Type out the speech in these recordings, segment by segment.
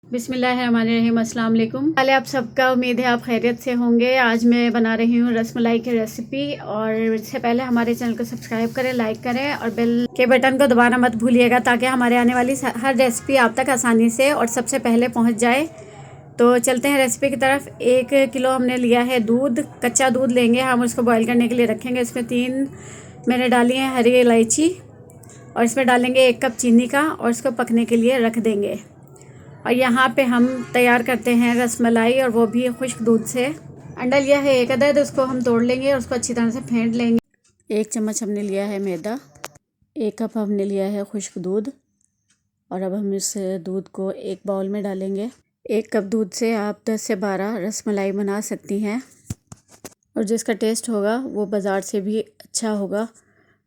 बिस्मिल्लाहिर्रहमानिर्रहीम, अस्सलाम वालेकुम। पहले आप सबका उम्मीद है आप खैरियत से होंगे। आज मैं बना रही हूँ रसमलाई की रेसिपी। और इससे पहले हमारे चैनल को सब्सक्राइब करें, लाइक करें और बेल के बटन को दबाना मत भूलिएगा, ताकि हमारे आने वाली हर रेसिपी आप तक आसानी से और सबसे पहले पहुँच जाए। तो चलते हैं रेसिपी की तरफ। 1 किलो हमने लिया है दूध, कच्चा दूध लेंगे हम, उसको बॉईल करने के लिए रखेंगे। इसमें 3 मैंने डाली है हरी इलायची, और इसमें डालेंगे 1 कप चीनी का, और इसको पकने के लिए रख देंगे। और यहाँ पे हम तैयार करते हैं रसमलाई, और वो भी खुश्क दूध से। अंडा लिया है 1 अदद, उसको हम तोड़ लेंगे और उसको अच्छी तरह से फेंट लेंगे। 1 चम्मच हमने लिया है मैदा, 1 कप हमने लिया है खुश्क दूध, और अब हम इस दूध को एक बाउल में डालेंगे। 1 कप दूध से आप 10 से 12 रसमलाई बना सकती हैं, और जिसका टेस्ट होगा वो बाज़ार से भी अच्छा होगा,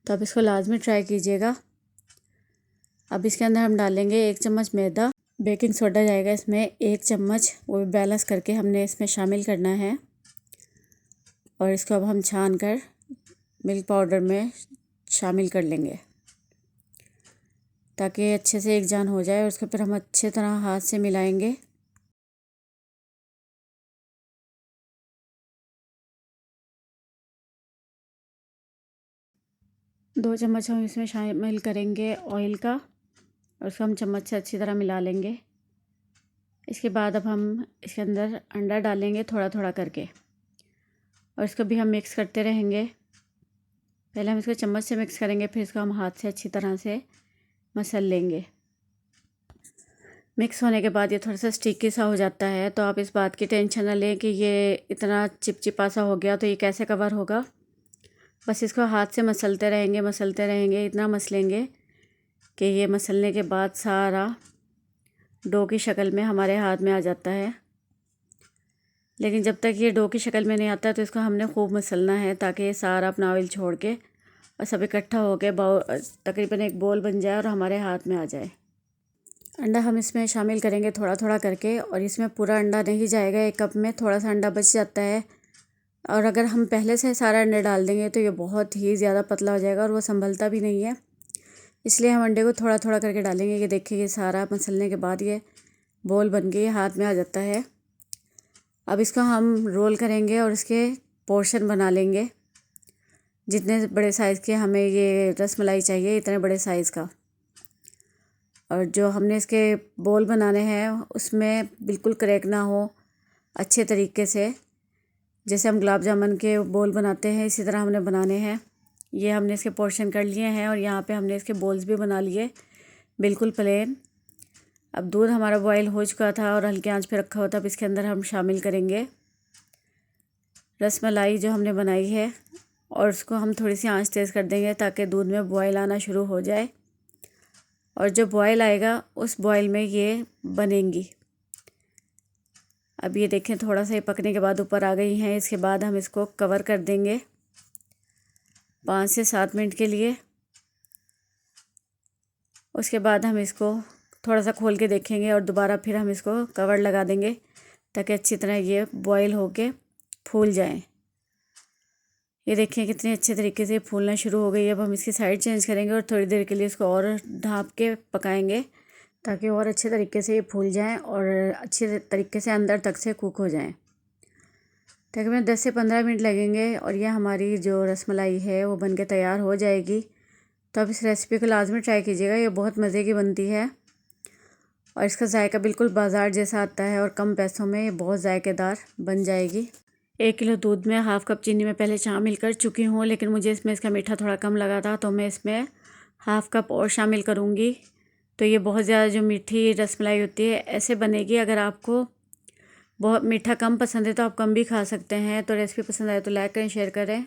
तो आप इसको लाजमी ट्राई कीजिएगा। अब इसके अंदर हम डालेंगे 1 चम्मच मैदा, बेकिंग सोडा जाएगा इसमें 1 चम्मच, वो बैलेंस करके हमने इसमें शामिल करना है। और इसको अब हम छान कर मिल्क पाउडर में शामिल कर लेंगे, ताकि अच्छे से एक जान हो जाए। और उसको फिर हम अच्छे तरह हाथ से मिलाएंगे। दो चम्मच हम इसमें शामिल करेंगे ऑयल का, और उसको हम चम्मच से अच्छी तरह मिला लेंगे। इसके बाद अब हम इसके अंदर अंडा डालेंगे थोड़ा थोड़ा करके, और इसको भी हम मिक्स करते रहेंगे। पहले हम इसको चम्मच से मिक्स करेंगे, फिर इसको हम हाथ से अच्छी तरह से मसल लेंगे। मिक्स होने के बाद ये थोड़ा सा स्टिकी सा हो जाता है, तो आप इस बात की टेंशन ना लें कि ये इतना चिपचिपा सा हो गया तो ये कैसे कवर होगा। बस इसको हाथ से मसलते रहेंगे, इतना मसलेंगे कि ये मसलने के बाद सारा डो की शक्ल में हमारे हाथ में आ जाता है। लेकिन जब तक ये डो की शक्ल में नहीं आता तो इसको हमने खूब मसलना है, ताकि ये सारा अपना ऑयल छोड़ के और सब इकट्ठा हो के तकरीबन एक बोल बन जाए और हमारे हाथ में आ जाए। अंडा हम इसमें शामिल करेंगे थोड़ा थोड़ा करके, और इसमें पूरा अंडा नहीं जाएगा। 1 कप में थोड़ा सा अंडा बच जाता है, और अगर हम पहले से सारा अंडा डाल देंगे तो ये बहुत ही ज़्यादा पतला हो जाएगा और वो संभलता भी नहीं है। इसलिए हम अंडे को थोड़ा थोड़ा करके डालेंगे। ये देखिए, ये सारा मसलने के बाद ये बोल बन के हाथ में आ जाता है। अब इसको हम रोल करेंगे और इसके पोर्शन बना लेंगे। जितने बड़े साइज़ के हमें ये रसमलाई चाहिए, इतने बड़े साइज़ का। और जो हमने इसके बोल बनाने हैं उसमें बिल्कुल क्रैक ना हो, अच्छे तरीके से, जैसे हम गुलाब जामुन के बोल बनाते हैं इसी तरह हमने बनाने हैं। ये हमने इसके पोर्शन कर लिए हैं, और यहाँ पे हमने इसके बोल्स भी बना लिए बिल्कुल प्लेन। अब दूध हमारा बॉयल हो चुका था और हल्की आंच पे रखा हुआ था। अब इसके अंदर हम शामिल करेंगे रसमलाई जो हमने बनाई है, और उसको हम थोड़ी सी आंच तेज़ कर देंगे ताकि दूध में बॉयल आना शुरू हो जाए। और जो बॉयल आएगा उस बॉयल में ये बनेंगी। अब ये देखें, थोड़ा सा ये पकने के बाद ऊपर आ गई हैं। इसके बाद हम इसको कवर कर देंगे 5 से 7 मिनट के लिए। उसके बाद हम इसको थोड़ा सा खोल के देखेंगे, और दोबारा फिर हम इसको कवर लगा देंगे, ताकि अच्छी तरह ये बॉयल होके फूल जाएं। ये देखिए कितने अच्छे तरीके से फूलना शुरू हो गई है। अब हम इसकी साइड चेंज करेंगे और थोड़ी देर के लिए इसको और ढाँप के पकाएंगे, ताकि और अच्छे तरीके से ये फूल जाएं और अच्छे तरीके से अंदर तक से कुक हो जाएं। तकरीबन 10 से 15 मिनट लगेंगे, और ये हमारी जो रसमलाई है वो बनके तैयार हो जाएगी। तो आप इस रेसिपी को लाजमी ट्राई कीजिएगा, ये बहुत मज़े की बनती है, और इसका जायका बिल्कुल बाज़ार जैसा आता है, और कम पैसों में ये बहुत जायकेदार बन जाएगी। 1 किलो दूध में ½ कप चीनी में पहले शामिल कर चुकी हूँ, लेकिन मुझे इसमें इसका मीठा थोड़ा कम लगा था, तो मैं इसमें ½ कप और शामिल करूँगी। तो ये बहुत ज़्यादा जो मीठी रसमलाई होती है ऐसे बनेगी। अगर आपको बहुत मीठा कम पसंद है तो आप कम भी खा सकते हैं। तो रेसिपी पसंद आए तो लाइक करें, शेयर करें।